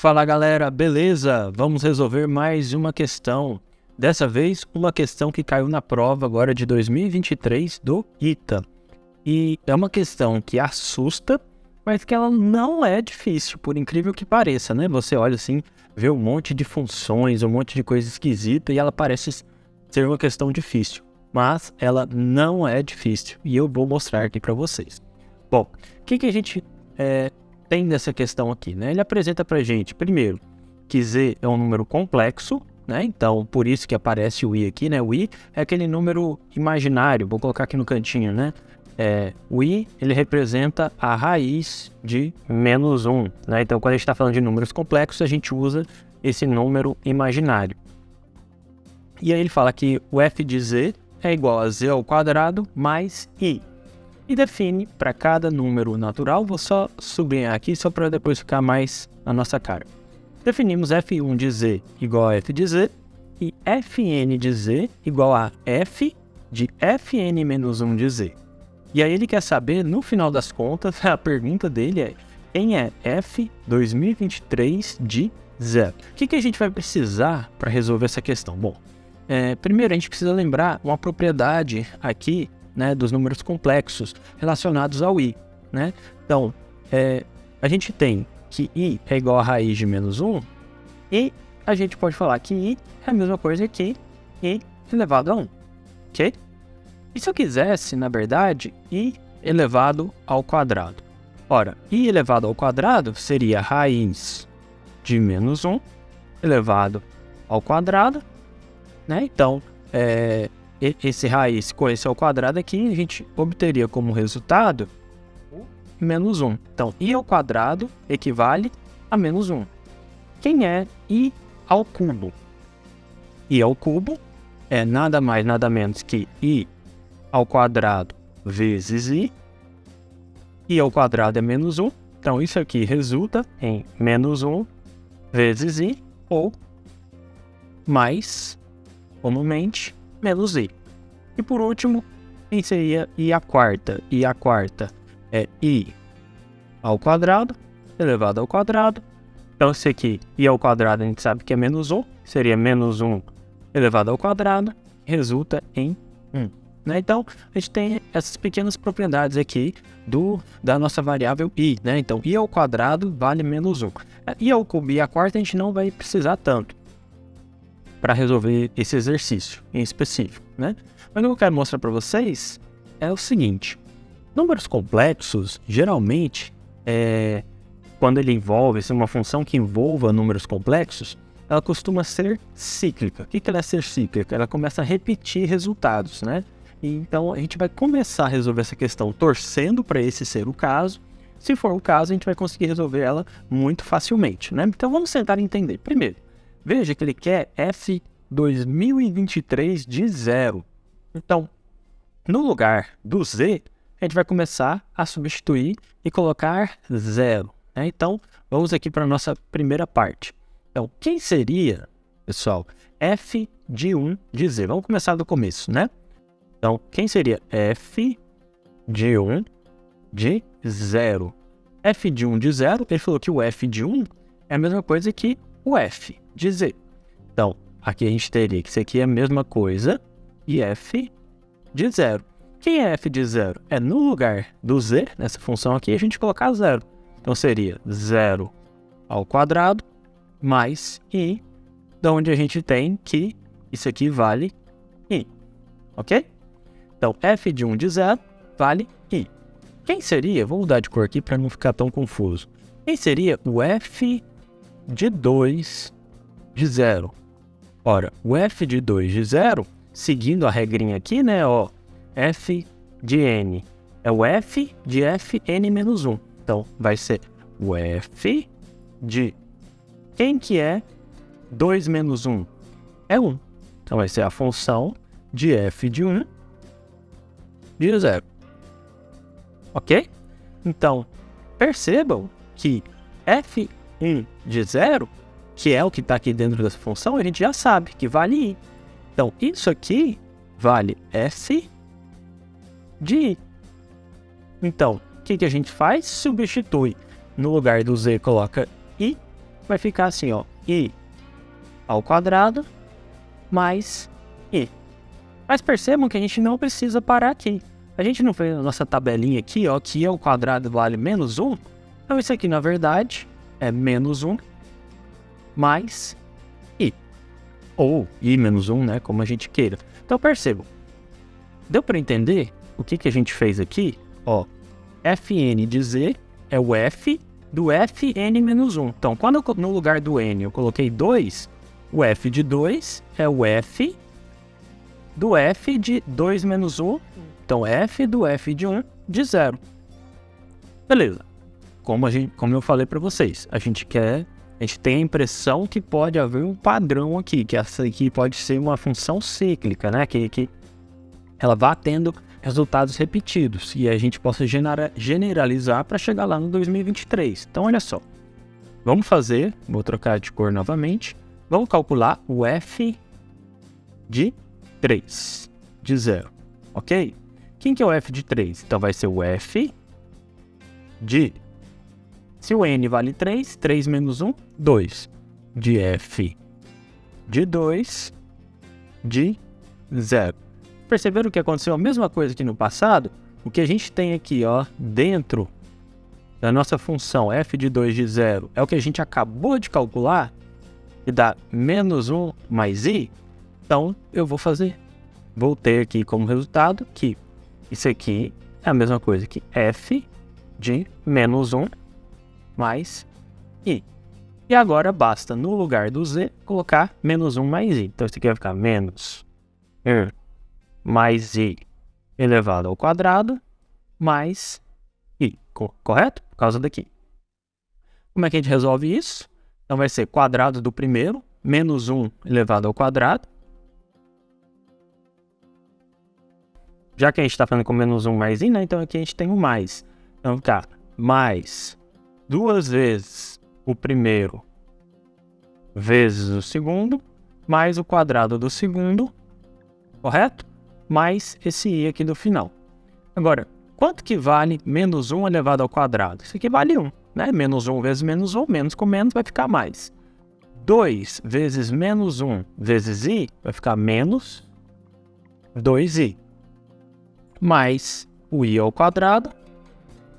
Fala galera, beleza? Vamos resolver mais uma questão. Dessa vez, uma questão que caiu na prova agora de 2023 do ITA. E é uma questão que assusta, mas que ela não é difícil, por incrível que pareça, né? Você olha assim, vê um monte de funções, um monte de coisa esquisita e ela parece ser uma questão difícil. Mas ela não é difícil e eu vou mostrar aqui para vocês. Bom, o que a gente tem nessa questão aqui, né? Ele apresenta pra gente, primeiro, que Z é um número complexo, né? Então, por isso que aparece o I aqui, né? O I é aquele número imaginário, vou colocar aqui no cantinho, né? O I, ele representa a raiz de -1, né? Então, quando a gente está falando de números complexos, a gente usa esse número imaginário. E aí ele fala que o f de Z é igual a Z ao quadrado mais I. E define para cada número natural, vou só sublinhar aqui só para depois ficar mais na nossa cara. Definimos f1 de z igual a f de z e fn de z igual a f de fn menos 1 de z. E aí ele quer saber, no final das contas, a pergunta dele é: quem é f 2023 de z? O que a gente vai precisar para resolver essa questão? Bom, primeiro a gente precisa lembrar uma propriedade aqui, né, dos números complexos relacionados ao i, né? Então, a gente tem que i é igual a raiz de -1 e a gente pode falar que i é a mesma coisa que i elevado a 1, ok? E se eu quisesse, na verdade, i elevado ao quadrado? Ora, i elevado ao quadrado seria raiz de -1 elevado ao quadrado, né? Então, esse raiz com esse ao quadrado aqui, a gente obteria como resultado o -1. Então, i ao quadrado equivale a -1. Quem é i ao cubo? I ao cubo é nada mais, nada menos que i ao quadrado vezes i. I ao quadrado é -1. Então, isso aqui resulta em -1 vezes i ou mais, comumente, menos i. E por último, quem seria i à quarta? I à quarta é i ao quadrado elevado ao quadrado. Então, esse aqui, i ao quadrado, a gente sabe que é -1, seria -1 elevado ao quadrado, resulta em 1. Né? Então, a gente tem essas pequenas propriedades aqui da nossa variável i, né? Então, i ao quadrado vale -1. I ao cubo e i à quarta a gente não vai precisar tanto para resolver esse exercício em específico, né? Mas o que eu quero mostrar para vocês é o seguinte: números complexos, geralmente, quando ele envolve, se uma função que envolva números complexos, ela costuma ser cíclica. O que ela é ser cíclica? Ela começa a repetir resultados, né? E então, a gente vai começar a resolver essa questão torcendo para esse ser o caso. Se for o caso, a gente vai conseguir resolver ela muito facilmente, né? Então, vamos tentar entender. Primeiro, veja que ele quer f 2023 de 0. Então, no lugar do z, a gente vai começar a substituir e colocar 0. Né? Então, vamos aqui para a nossa primeira parte. Então, quem seria, pessoal, f de 1 de z? Vamos começar do começo, né? Então, quem seria f de 1 de 0? F de 1 de 0, ele falou que o f de 1 é a mesma coisa que o f de z. Então, aqui a gente teria que isso aqui é a mesma coisa e f de 0. Quem é f de 0? É no lugar do z, nessa função aqui, a gente colocar 0. Então, seria 0 ao quadrado mais i, da onde a gente tem que isso aqui vale i. Ok? Então, f de 1 de 0 vale i. Quem seria? Vou mudar de cor aqui para não ficar tão confuso. Quem seria o f de 2 de 0? Ora, o f de 2 de 0, seguindo a regrinha aqui, né, ó, f de n é o f de fn menos 1. Então, vai ser o f de... Quem que é 2 menos 1? É 1. Então, vai ser a função de f de 1 de 0. Ok? Então, percebam que f1 de 0, que é o que está aqui dentro dessa função, a gente já sabe que vale i. Então, isso aqui vale f de i. Então, o que a gente faz? Substitui. No lugar do z, coloca i. vai ficar assim, ó, i ao quadrado mais i. Mas percebam que a gente não precisa parar aqui. A gente não fez a nossa tabelinha aqui, ó, que i ao quadrado vale menos 1. Então isso aqui, na verdade, é menos 1 mais i. Ou i menos 1, né, como a gente queira. Então percebam. Deu para entender o que a gente fez aqui? Ó, Fn de z é o f do Fn menos 1. Então, quando no lugar do n eu coloquei 2, o f de 2 é o f do f de 2 menos 1. Então, f do f de 1 de 0. Beleza. Como eu falei para vocês, a gente tem a impressão que pode haver um padrão aqui, que essa aqui pode ser uma função cíclica, né? Que ela vá tendo resultados repetidos e a gente possa generalizar para chegar lá no 2023. Então, olha só. Vamos fazer, vou trocar de cor novamente. Vamos calcular o f de 3, de 0, ok? Quem que é o f de 3? Então, vai ser o f de... Se o n vale 3, 3 menos 1, 2. De f de 2 de 0. Perceberam que aconteceu a mesma coisa que no passado? O que a gente tem aqui, ó, dentro da nossa função f de 2 de 0 é o que a gente acabou de calcular e dá menos 1 mais i. Então, eu vou ter aqui como resultado que isso aqui é a mesma coisa que f de menos 1 mais i. E agora basta, no lugar do z, colocar menos 1 mais i. Então, isso aqui vai ficar menos 1 mais i elevado ao quadrado mais i. Correto? Por causa daqui. Como é que a gente resolve isso? Então, vai ser quadrado do primeiro, menos 1 elevado ao quadrado. Já que a gente está falando com menos 1 mais i, né? Então, aqui a gente tem o mais. Então, ficar mais 2 vezes o primeiro vezes o segundo, mais o quadrado do segundo, correto? Mais esse i aqui do final. Agora, quanto que vale menos 1 elevado ao quadrado? Isso aqui vale 1, né? Menos 1 vezes menos 1, menos com menos vai ficar mais. 2 vezes menos 1 vezes i vai ficar menos 2i. Mais o i ao quadrado,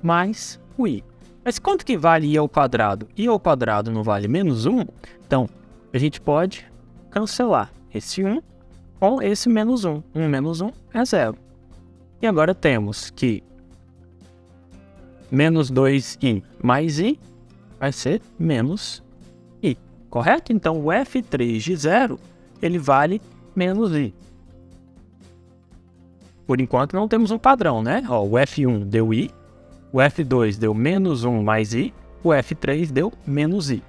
mais o i. Mas quanto que vale i ao quadrado? I ao quadrado não vale menos 1? Então, a gente pode cancelar esse 1 com esse menos 1. 1 menos 1 é 0. E agora temos que menos 2i mais i vai ser menos i. Correto? Então, o f3 de 0, ele vale menos i. Por enquanto, não temos um padrão, né? Ó, o f1 deu i. O F2 deu menos 1 mais i, o F3 deu menos i.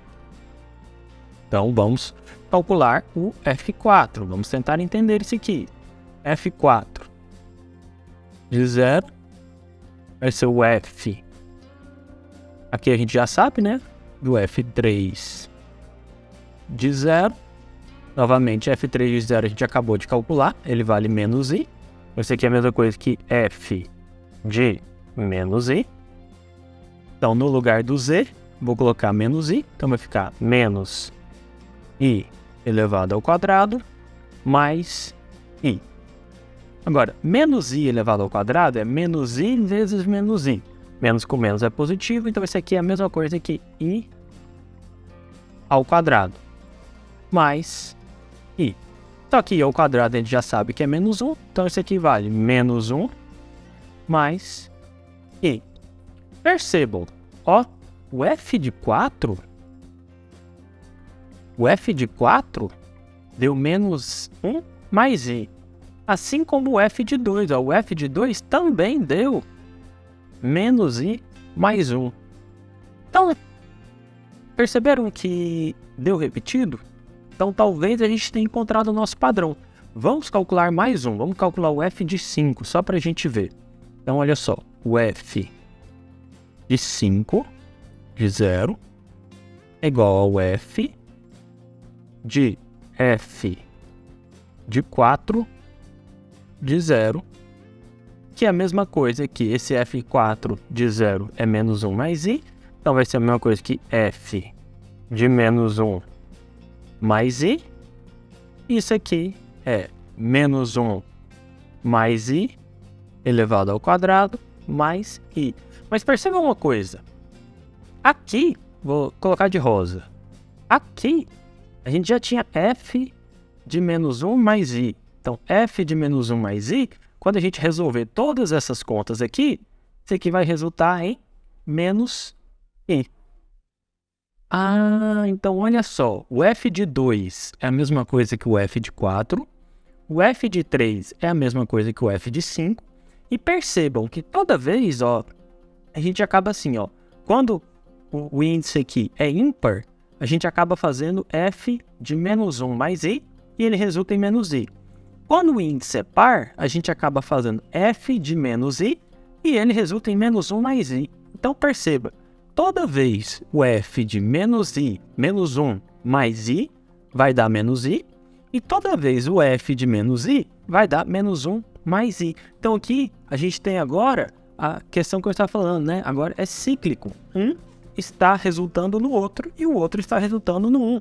Então, vamos calcular o F4. Vamos tentar entender isso aqui. F4 de 0 vai ser o F. Aqui a gente já sabe, né? Do F3 de 0. Novamente, F3 de 0 a gente acabou de calcular. Ele vale menos i. Isso aqui é a mesma coisa que F de menos i. Então, no lugar do z, vou colocar menos i. Então, vai ficar menos i elevado ao quadrado mais i. Agora, menos i elevado ao quadrado é menos i vezes menos i. Menos com menos é positivo, então isso aqui é a mesma coisa que i ao quadrado mais i. Então, aqui i ao quadrado a gente já sabe que é menos 1. Então, isso aqui vale menos 1 mais i. Percebam, ó, o f de 4 deu menos 1 mais i. Assim como o f de 2, ó, o f de 2 também deu menos i mais 1. Então, perceberam que deu repetido? Então, talvez a gente tenha encontrado o nosso padrão. Vamos calcular mais um, vamos calcular o f de 5, só para a gente ver. Então, olha só, o f de 5 de 0 é igual ao f de 4 de 0, que é a mesma coisa que esse f4 de 0 é menos 1 mais i, então vai ser a mesma coisa que f de menos 1 mais i. Isso aqui é menos 1 mais i elevado ao quadrado mais i. Mas perceba uma coisa. Aqui, vou colocar de rosa. Aqui, a gente já tinha f de menos 1 mais i. Então, f de menos 1 mais i, quando a gente resolver todas essas contas aqui, isso aqui vai resultar em menos i. Ah, então olha só. O f de 2 é a mesma coisa que o f de 4. O f de 3 é a mesma coisa que o f de 5. E percebam que toda vez, ó, a gente acaba assim, ó. Quando o índice aqui é ímpar, a gente acaba fazendo f de menos 1 mais i e ele resulta em menos i. Quando o índice é par, a gente acaba fazendo f de menos i e ele resulta em menos 1 mais i. Então perceba, toda vez o f de menos i, menos 1 mais i vai dar menos i, e toda vez o f de menos i vai dar menos 1 mais i. Então aqui a gente tem agora a questão que eu estava falando, né? Agora é cíclico. Um está resultando no outro e o outro está resultando no 1.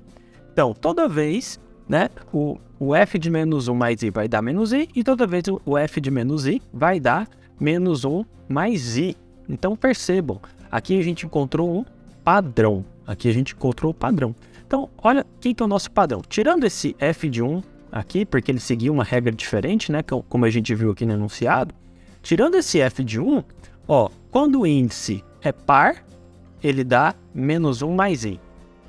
Então toda vez, né, o f de menos 1 mais i vai dar menos i, e toda vez o f de menos i vai dar menos 1 mais i. Então percebam, aqui a gente encontrou um padrão. Aqui a gente encontrou o padrão. Então, olha quem que é o nosso padrão. Tirando esse f de 1 aqui, porque ele seguiu uma regra diferente, né, como a gente viu aqui no enunciado. Tirando esse f de 1, ó, quando o índice é par, ele dá menos 1 mais i.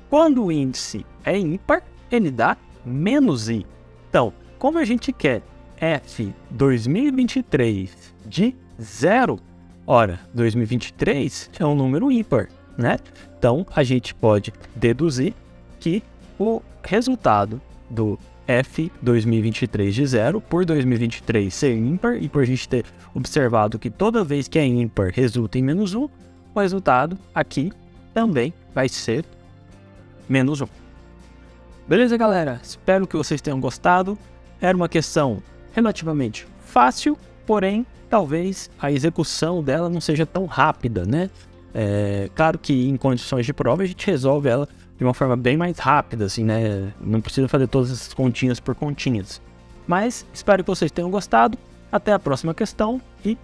Quando o índice é ímpar, ele dá menos i. Então, como a gente quer f 2023 de 0, ora, 2023 é um número ímpar, né? Então, a gente pode deduzir que o resultado do f 2023 de 0, por 2023 ser ímpar e por a gente ter observado que toda vez que é ímpar resulta em menos 1, o resultado aqui também vai ser menos 1. Beleza, galera? Espero que vocês tenham gostado. Era uma questão relativamente fácil, porém, talvez a execução dela não seja tão rápida, né? Claro que em condições de prova a gente resolve ela de uma forma bem mais rápida, assim, né? Não precisa fazer todas essas continhas por continhas. Mas espero que vocês tenham gostado. Até a próxima questão e